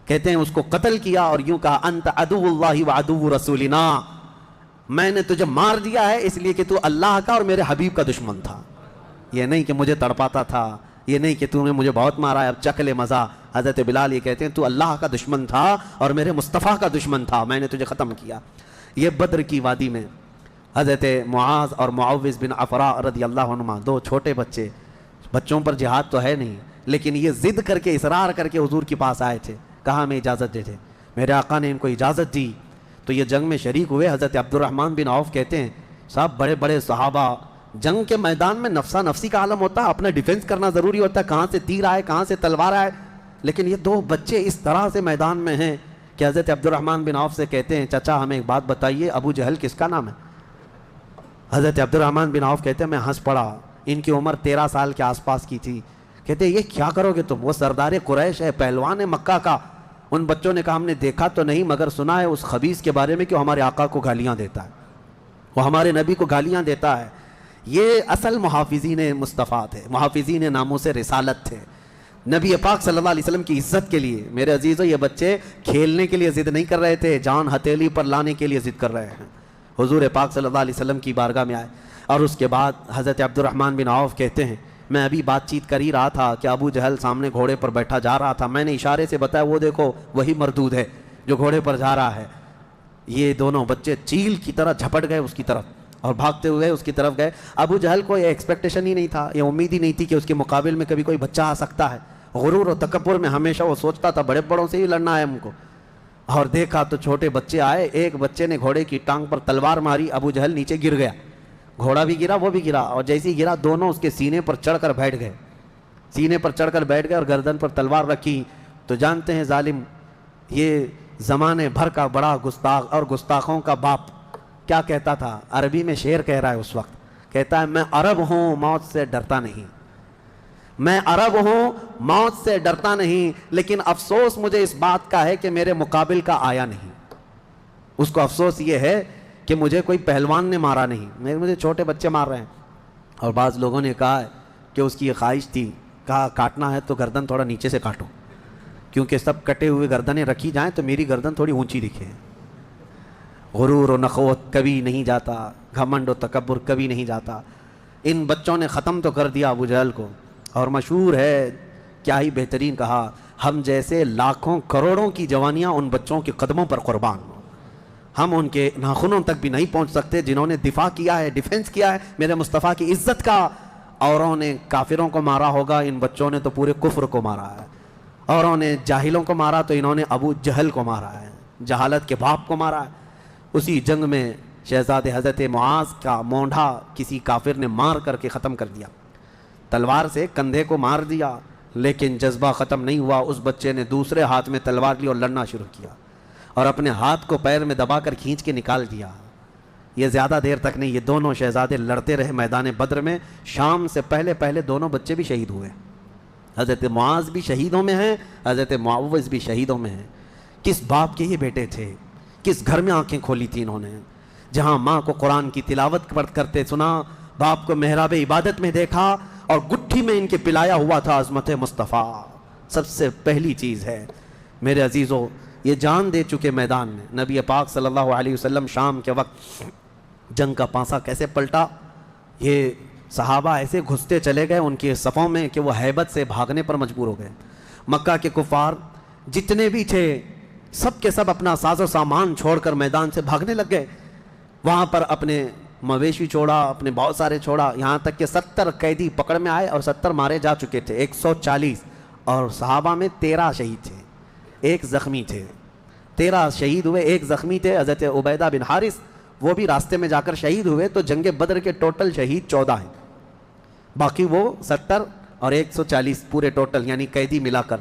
کہتے ہیں اس کو قتل کیا اور یوں کہا انت عدو اللہ و عدو رسولنا, میں نے تجھے مار دیا ہے اس لیے کہ تو اللہ کا اور میرے حبیب کا دشمن تھا. یہ نہیں کہ مجھے تڑپاتا تھا, یہ نہیں کہ تو نے مجھے بہت مارا ہے اب چکھ لے مزہ. حضرت بلال یہ کہتے ہیں تو اللہ کا دشمن تھا اور میرے مصطفیٰ کا دشمن تھا, میں نے تجھے ختم کیا. یہ بدر کی وادی میں حضرت معاذ اور معوذ بن عفراء رضی اللہ عنہما, دو چھوٹے بچے, بچوں پر جہاد تو ہے نہیں لیکن یہ ضد کر کے اصرار کر کے حضور کے پاس آئے تھے. کہا ہمیں اجازت دے دے. میرے آقا نے ان کو اجازت دی تو یہ جنگ میں شریک ہوئے. حضرت عبد الرحمن بن عوف کہتے ہیں صاحب بڑے بڑے صحابہ, جنگ کے میدان میں نفسا نفسی کا عالم ہوتا ہے, اپنا ڈیفنس کرنا ضروری ہوتا ہے, کہاں سے تیر آئے کہاں سے تلوار آئے. لیکن یہ دو بچے اس طرح سے میدان میں ہیں کہ حضرت عبد الرحمن بن عوف سے کہتے ہیں چچا ہمیں ایک بات بتائیے, ابو جہل کس کا نام ہے؟ حضرت عبد الرحمن بن عوف کہتے ہیں میں ہنس پڑا. ان کی عمر 13 سال کے آس پاس کی تھی. کہتے ہیں یہ کیا کرو گے تم؟ وہ سردار قریش ہے, پہلوان ہے مکہ کا. ان بچوں نے کہا ہم نے دیکھا تو نہیں مگر سنا ہے اس خبیث کے بارے میں کہ وہ ہمارے آقا کو گالیاں دیتا ہے, وہ ہمارے نبی کو گالیاں دیتا ہے. یہ اصل محافظین مصطفیٰ تھے, محافظین ناموس رسالت تھے, نبی پاک صلی اللہ علیہ وسلم کی عزت کے لیے. میرے عزیزو یہ بچے کھیلنے کے لیے ضد نہیں کر رہے تھے, جان ہتھیلی پر لانے کے لیے ضد کر رہے ہیں. حضور پاک صلی اللہ علیہ وسلم کی بارگاہ میں آئے اور اس کے بعد حضرت عبد الرحمن بن عوف کہتے ہیں میں ابھی بات چیت کر ہی رہا تھا کہ ابو جہل سامنے گھوڑے پر بیٹھا جا رہا تھا. میں نے اشارے سے بتایا وہ دیکھو وہی مردود ہے جو گھوڑے پر جا رہا ہے. یہ دونوں بچے چیل کی طرح جھپٹ گئے اس کی طرف اور بھاگتے ہوئے اس کی طرف گئے. ابو جہل کو یہ ایکسپیکٹیشن ہی نہیں تھا, یہ امید ہی نہیں تھی کہ اس کے مقابل میں کبھی کوئی بچہ آ سکتا ہے. غرور و تکبر میں ہمیشہ وہ سوچتا تھا بڑے بڑوں سے ہی لڑنا ہے ہم کو. اور دیکھا تو چھوٹے بچے آئے, ایک بچے نے گھوڑے کی ٹانگ پر تلوار ماری, ابو جہل نیچے گر گیا, گھوڑا بھی گرا وہ بھی گرا, اور جیسے ہی گرا دونوں اس کے سینے پر چڑھ کر بیٹھ گئے, سینے پر چڑھ کر بیٹھ گئے اور گردن پر تلوار رکھی. تو جانتے ہیں ظالم یہ زمانے بھر کا بڑا گستاخ اور گستاخوں کا باپ کیا کہتا تھا, عربی میں شعر کہہ رہا ہے اس وقت, کہتا ہے میں عرب ہوں موت سے ڈرتا نہیں, میں عرب ہوں موت سے ڈرتا نہیں, لیکن افسوس مجھے اس بات کا ہے کہ میرے مقابل کا آیا نہیں. اس کو افسوس یہ ہے کہ مجھے کوئی پہلوان نے مارا نہیں, مجھے چھوٹے بچے مار رہے ہیں. اور بعض لوگوں نے کہا کہ اس کی یہ خواہش تھی, کہا کاٹنا ہے تو گردن تھوڑا نیچے سے کاٹو, کیونکہ سب کٹے ہوئے گردنیں رکھی جائیں تو میری گردن تھوڑی اونچی دکھے. غرور و نخوت کبھی نہیں جاتا, گھمنڈ و تکبر کبھی نہیں جاتا. ان بچوں نے ختم تو کر دیا ابو جہل کو. اور مشہور ہے, کیا ہی بہترین کہا, ہم جیسے لاکھوں کروڑوں کی جوانیاں ان بچوں کے قدموں پر قربان ہوں. ہم ان کے ناخنوں تک بھی نہیں پہنچ سکتے جنہوں نے دفاع کیا ہے, ڈیفنس کیا ہے میرے مصطفیٰ کی عزت کا. اوروں نے کافروں کو مارا ہوگا, ان بچوں نے تو پورے کفر کو مارا ہے. اوروں نے جاہلوں کو مارا تو انہوں نے ابو جہل کو مارا ہے, جہالت کے باپ کو مارا ہے. اسی جنگ میں شہزادے حضرت معاذ کا مونڈھا کسی کافر نے مار کر کے ختم کر دیا, تلوار سے کندھے کو مار دیا. لیکن جذبہ ختم نہیں ہوا, اس بچے نے دوسرے ہاتھ میں تلوار لی اور لڑنا شروع کیا اور اپنے ہاتھ کو پیر میں دبا کر کھینچ کے نکال دیا. یہ زیادہ دیر تک نہیں, یہ دونوں شہزادے لڑتے رہے میدان بدر میں. شام سے پہلے پہلے دونوں بچے بھی شہید ہوئے. حضرت معاذ بھی شہیدوں میں ہیں, حضرت معوذ بھی شہیدوں میں ہیں. کس باپ کے یہ بیٹے تھے, کس گھر میں آنکھیں کھولی تھی انہوں نے, جہاں ماں کو قرآن کی تلاوت کرتے سنا, باپ کو محراب عبادت میں دیکھا اور گٹھی میں ان کے پلایا ہوا تھا عظمت مصطفیٰ. سب سے پہلی چیز ہے میرے عزیزو, یہ جان دے چکے میدان میں. نبی پاک صلی اللہ علیہ وسلم شام کے وقت جنگ کا پانسا کیسے پلٹا, یہ صحابہ ایسے گھستے چلے گئے ان کے صفوں میں کہ وہ ہیبت سے بھاگنے پر مجبور ہو گئے. مکہ کے کفار جتنے بھی تھے سب کے سب اپنا ساز و سامان چھوڑ کر میدان سے بھاگنے لگ گئے. وہاں پر اپنے مویشی چھوڑا, اپنے بہت سارے چھوڑا, یہاں تک کہ 70 قیدی پکڑ میں آئے اور 70 مارے جا چکے تھے, 140. اور صحابہ میں 13 شہید تھے, 1 زخمی تھے. 13 شہید ہوئے، ایک زخمی تھے حضرت عبیدہ بن حارث، وہ بھی راستے میں جا کر شہید ہوئے، تو جنگ بدر کے ٹوٹل شہید 14 ہیں، باقی وہ 70 اور 140 پورے ٹوٹل یعنی قیدی ملا کر۔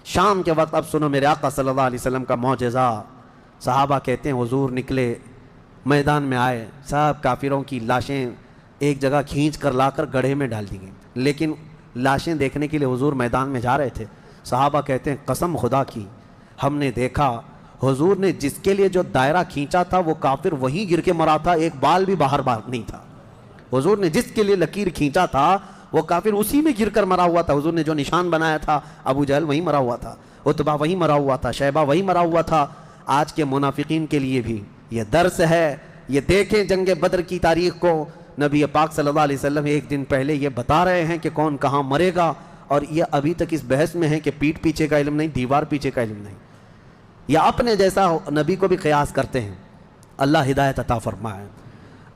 شام کے وقت اب سنو میرے آقا صلی اللہ علیہ وسلم کا معجزہ، صحابہ کہتے ہیں حضور نکلے، میدان میں آئے، سب کافروں کی لاشیں ایک جگہ کھینچ کر لا کر گڑھے میں ڈال دی گئیں، لیکن لاشیں دیکھنے کے لیے حضور میدان میں جا رہے تھے۔ صحابہ کہتے ہیں قسم خدا کی ہم نے دیکھا حضور نے جس کے لیے جو دائرہ کھینچا تھا وہ کافر وہیں گر کے مرا تھا، ایک بال بھی باہر نہیں تھا۔ حضور نے جس کے لیے لکیر کھینچا تھا وہ کافر اسی میں گر کر مرا ہوا تھا۔ حضور نے جو نشان بنایا تھا ابو جہل وہیں مرا ہوا تھا، عتبہ وہیں مرا ہوا تھا، شیبہ وہیں مرا ہوا تھا۔ آج کے منافقین کے لیے بھی یہ درس ہے، یہ دیکھیں جنگ بدر کی تاریخ کو، نبی پاک صلی اللہ علیہ وسلم ایک دن پہلے یہ بتا رہے ہیں کہ کون کہاں مرے گا، اور یہ ابھی تک اس بحث میں ہے کہ پیٹھ پیچھے کا علم نہیں، دیوار پیچھے کا علم نہیں، یا اپنے جیسا نبی کو بھی قیاس کرتے ہیں۔ اللہ ہدایت عطا فرمائے۔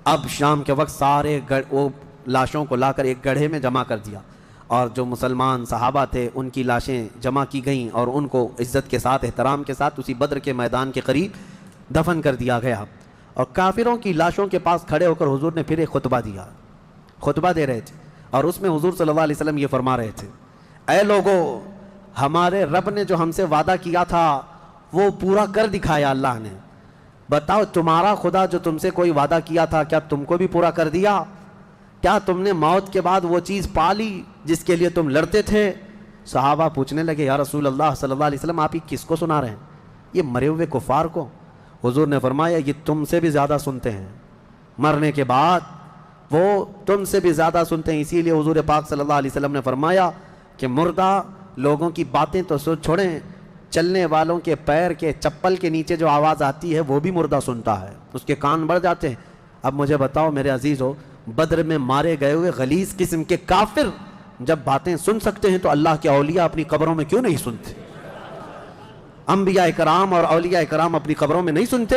اب شام کے وقت سارے وہ لاشوں کو لا کر ایک گڑھے میں جمع کر دیا، اور جو مسلمان صحابہ تھے ان کی لاشیں جمع کی گئیں اور ان کو عزت کے ساتھ احترام کے ساتھ اسی بدر کے میدان کے قریب دفن کر دیا گیا۔ اور کافروں کی لاشوں کے پاس کھڑے ہو کر حضور نے پھر ایک خطبہ دیا، خطبہ دے رہے تھے، اور اس میں حضور صلی اللہ علیہ وسلم یہ فرما رہے تھے، اے لوگو، ہمارے رب نے جو ہم سے وعدہ کیا تھا وہ پورا کر دکھایا اللہ نے، بتاؤ تمہارا خدا جو تم سے کوئی وعدہ کیا تھا کیا تم کو بھی پورا کر دیا؟ کیا تم نے موت کے بعد وہ چیز پا لی جس کے لیے تم لڑتے تھے؟ صحابہ پوچھنے لگے یا رسول اللہ صلی اللہ علیہ وسلم آپ ہی کس کو سنا رہے ہیں؟ یہ مرے ہوئے کفار کو۔ حضور نے فرمایا یہ تم سے بھی زیادہ سنتے ہیں، مرنے کے بعد وہ تم سے بھی زیادہ سنتے ہیں۔ اسی لیے حضور پاک صلی اللہ علیہ وسلم نے فرمایا کہ مردہ لوگوں کی باتیں تو چھوڑیں، چلنے والوں کے پیر کے چپل کے نیچے جو آواز آتی ہے وہ بھی مردہ سنتا ہے، اس کے کان بڑھ جاتے ہیں۔ اب مجھے بتاؤ میرے عزیزو، بدر میں مارے گئے ہوئے غلیظ قسم کے کافر جب باتیں سن سکتے ہیں تو اللہ کے اولیاء اپنی قبروں میں کیوں نہیں سنتے؟ انبیاء کرام اور اولیاء کرام اپنی قبروں میں نہیں سنتے؟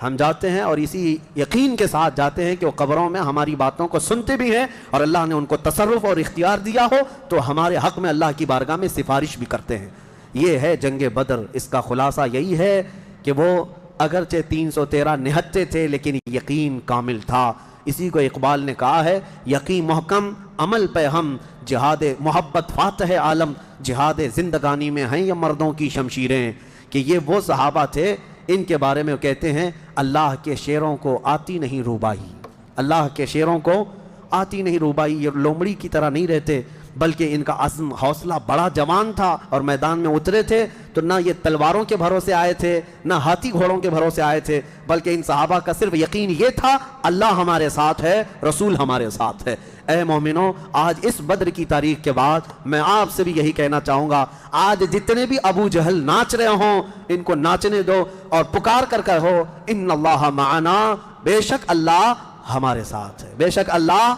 ہم جاتے ہیں اور اسی یقین کے ساتھ جاتے ہیں کہ وہ قبروں میں ہماری باتوں کو سنتے بھی ہیں، اور اللہ نے ان کو تصرف اور اختیار دیا ہو تو ہمارے حق میں اللہ کی بارگاہ میں سفارش بھی کرتے ہیں۔ یہ ہے جنگ بدر، اس کا خلاصہ یہی ہے کہ وہ اگرچہ 313 نہتے تھے لیکن یقین کامل تھا۔ اسی کو اقبال نے کہا ہے، یقین محکم عمل پہ ہم، جہاد محبت فاتح عالم، جہاد زندگانی میں ہیں یہ مردوں کی شمشیریں۔ کہ یہ وہ صحابہ تھے، ان کے بارے میں وہ کہتے ہیں اللہ کے شیروں کو آتی نہیں روبائی، اللہ کے شیروں کو آتی نہیں روبائی، یہ لومڑی کی طرح نہیں رہتے بلکہ ان کا عزم حوصلہ بڑا جوان تھا، اور میدان میں اترے تھے تو نہ یہ تلواروں کے بھروسے آئے تھے نہ ہاتھی گھوڑوں کے بھروسے آئے تھے، بلکہ ان صحابہ کا صرف یقین یہ تھا اللہ ہمارے ساتھ ہے، رسول ہمارے ساتھ ہے۔ اے مومنوں، آج اس بدر کی تاریخ کے بعد میں آپ سے بھی یہی کہنا چاہوں گا، آج جتنے بھی ابو جہل ناچ رہے ہوں ان کو ناچنے دو اور پکار کر کہو ان اللہ معنا، بے شک اللہ ہمارے ساتھ ہے، بے شک اللہ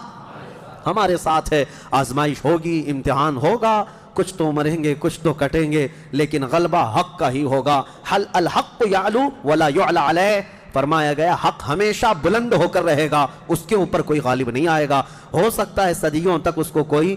ہمارے ساتھ ہے۔ آزمائش ہوگی، امتحان ہوگا، کچھ تو مریں گے کچھ تو کٹیں گے، لیکن غلبہ حق کا ہی ہوگا۔ حل الحق یعلو ولا یعلی علیہ، فرمایا گیا حق ہمیشہ بلند ہو کر رہے گا، اس کے اوپر کوئی غالب نہیں آئے گا۔ ہو سکتا ہے صدیوں تک اس کو کوئی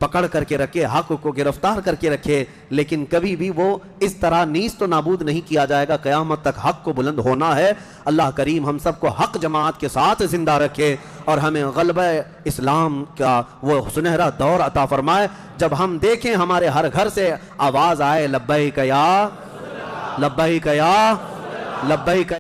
پکڑ کر کے رکھے، حق کو گرفتار کر کے رکھے، لیکن کبھی بھی وہ اس طرح نیست و نابود نہیں کیا جائے گا۔ قیامت تک حق کو بلند ہونا ہے۔ اللہ کریم ہم سب کو حق جماعت کے ساتھ زندہ رکھے اور ہمیں غلبہ اسلام کا وہ سنہرا دور عطا فرمائے، جب ہم دیکھیں ہمارے ہر گھر سے آواز آئے لبیک یا لبیک یا لبیک